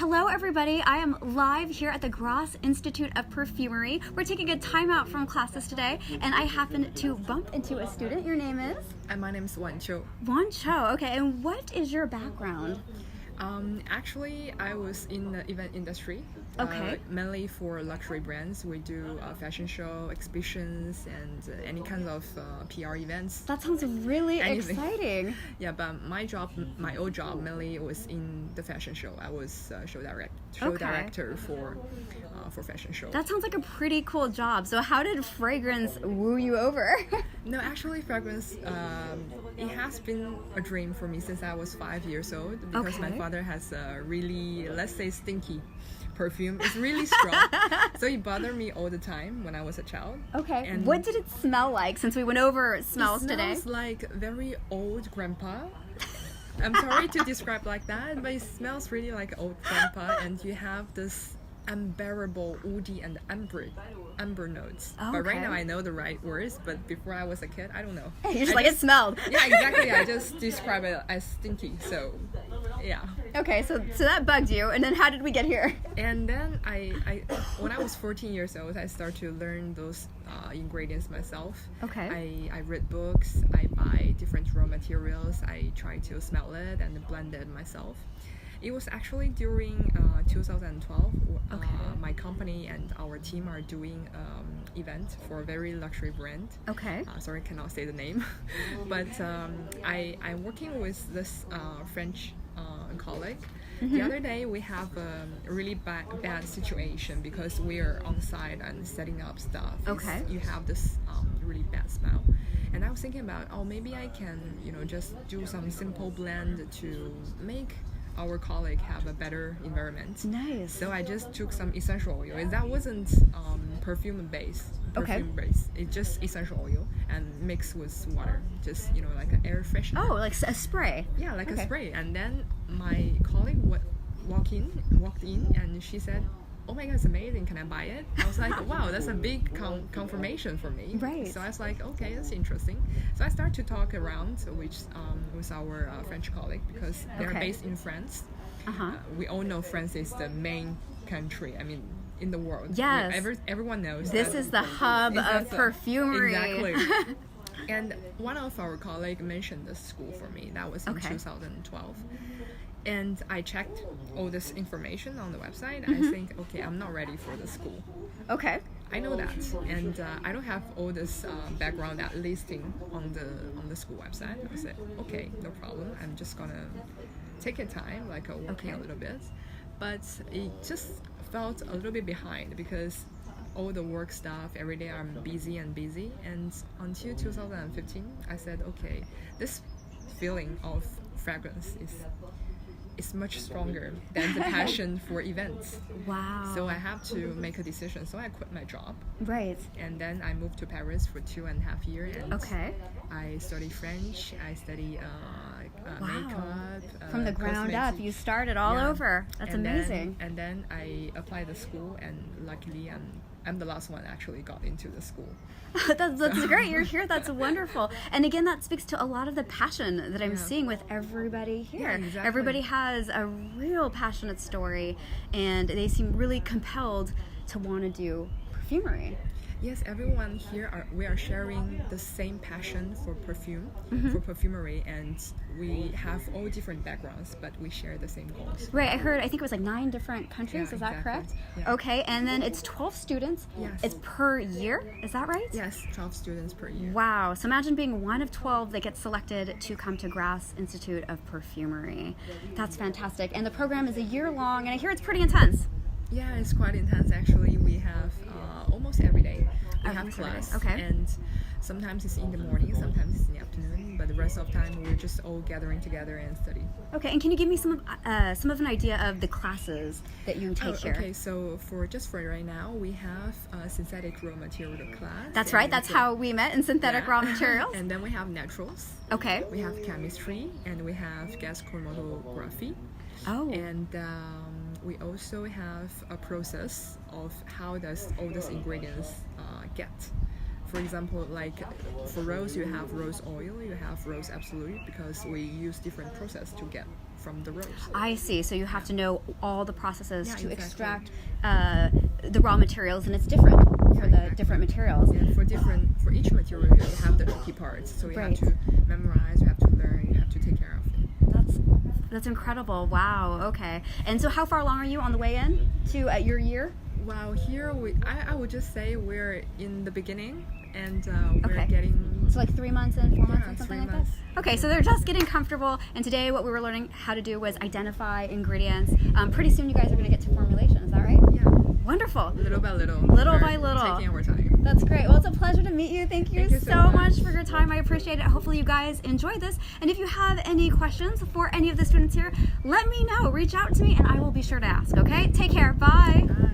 Hello everybody, I am live here at the Grasse Institute of Perfumery. We're taking a time out from classes today, and I happen to bump into a student. Your name is? And my name is Wanqiu. Wanqiu, okay, and what is your background? Actually, I was in the event industry. Okay. Mainly for luxury brands. We do fashion show, exhibitions, and any kinds of PR events. That sounds really exciting. Yeah, but my old job mainly was in the fashion show. I was show director for fashion show. That sounds like a pretty cool job. So how did fragrance woo you over? No, actually fragrance, it has been a dream for me since I was 5 years old because my father has a really, let's say, stinky perfume. It's really strong. So it bothered me all the time when I was a child. Okay. And what did it smell like since we went over smells today? It smells like very old grandpa. I'm sorry to describe like that, but it smells really like old grandpa, and you have this unbearable woody and amber notes. Oh, but right now I know the right words, but before I was a kid, I don't know. You're just it smelled. Yeah, exactly. I just describe it as stinky. So yeah. Okay, so that bugged you, and then how did we get here? And then I when I was 14 years old, I started to learn those ingredients myself. Okay. I read books, I buy different raw materials, I try to smell it and blend it myself. It was actually during 2012. My company and our team are doing event for a very luxury brand. Okay. Sorry, cannot say the name. But I'm working with this French colleague. Mm-hmm. The other day we have a really bad situation because we are on site and setting up stuff. Okay. You have this really bad smell. And I was thinking about, maybe I can, just do some simple blend to make our colleague have a better environment. Nice. So I just took some essential oil. That wasn't perfume base. It's just essential oil and mixed with water. Just like an air freshener. Oh, like a spray. Yeah, like a spray. And then my colleague walked in, and she said, "Oh my God, it's amazing! Can I buy it?" I was like, "Wow, that's a big confirmation for me." Right. So I was like, "Okay, that's interesting." So I started to talk around with our French colleague because they're based in France. Uh-huh. We all know France is the main country. I mean, in the world. Yes. Everyone knows. This is the hub of perfumery. Exactly. And one of our colleagues mentioned the school for me. That was in 2012. And I checked all this information on the website. Mm-hmm. I think, okay, I'm not ready for the school. Okay. I know that, and I don't have all this background that listing on the school website. I said, okay, no problem. I'm just gonna take a time, working a little bit. But it just felt a little bit behind because all the work stuff every day I'm busy. And until 2015, I said, okay, this feeling of fragrance is much stronger than the passion for events. Wow. So I have to make a decision. So I quit my job. Right. And then I moved to Paris for 2.5 years. And I studied French. I studied makeup. From the ground up, you started all over. That's amazing. And then I applied the school, and luckily I'm the last one actually got into the school. That's great. You're here. That's wonderful. And again, that speaks to a lot of the passion that I'm seeing with everybody here. Yeah, exactly. Everybody has a real passionate story, and they seem really compelled to want to do perfumery. Yes, everyone here we are sharing the same passion for perfume, for perfumery, and we have all different backgrounds, but we share the same goals. Right, I think it was 9 different countries, is that correct? Yeah. Okay, and then it's 12 students. Yes. It's per year, is that right? Yes, 12 students per year. Wow, so imagine being one of 12 that gets selected to come to Grasse Institute of Perfumery. That's fantastic, and the program is a year long, and I hear it's pretty intense. Yeah, it's quite intense actually. We have almost every day we have class, and sometimes it's in the morning, sometimes it's in the afternoon, but the rest of the time we're just all gathering together and study. Okay, and can you give me some of an idea of the classes that you take here? Okay, so for right now we have a synthetic raw material class. That's right, that's how we met, in synthetic raw materials. And then we have naturals. Okay. We have chemistry, and we have gas chromatography. Oh. And we also have a process of how does all these ingredients get. For example, like for rose, you have rose oil, you have rose absolute, because we use different process to get from the rose. I see. So you have to know all the processes Yeah, to exactly. extract the raw materials, and it's different for the exactly. different materials. And for each material, you have the tricky parts. So you Right. have to memorize, you have to learn, you have to take care of it. That's incredible. Wow. Okay. And so how far along are you on the way in to your year? Well, here I would just say we're in the beginning, and we're Okay. getting. So like 3 months and 4 months and 3 something like months. that? Okay, so they're just getting comfortable, and today what we were learning how to do was identify ingredients. Pretty soon you guys are going to get to formulation, is that right? Yeah, Wonderful. little by little. Little we're by little. Taking our time. That's great. Well, it's a pleasure to meet you. Thank you, Thank you so so much much for your time. I appreciate it. Hopefully you guys enjoyed this. And if you have any questions for any of the students here, let me know. Reach out to me and I will be sure to ask, okay? Take care. Bye. Bye.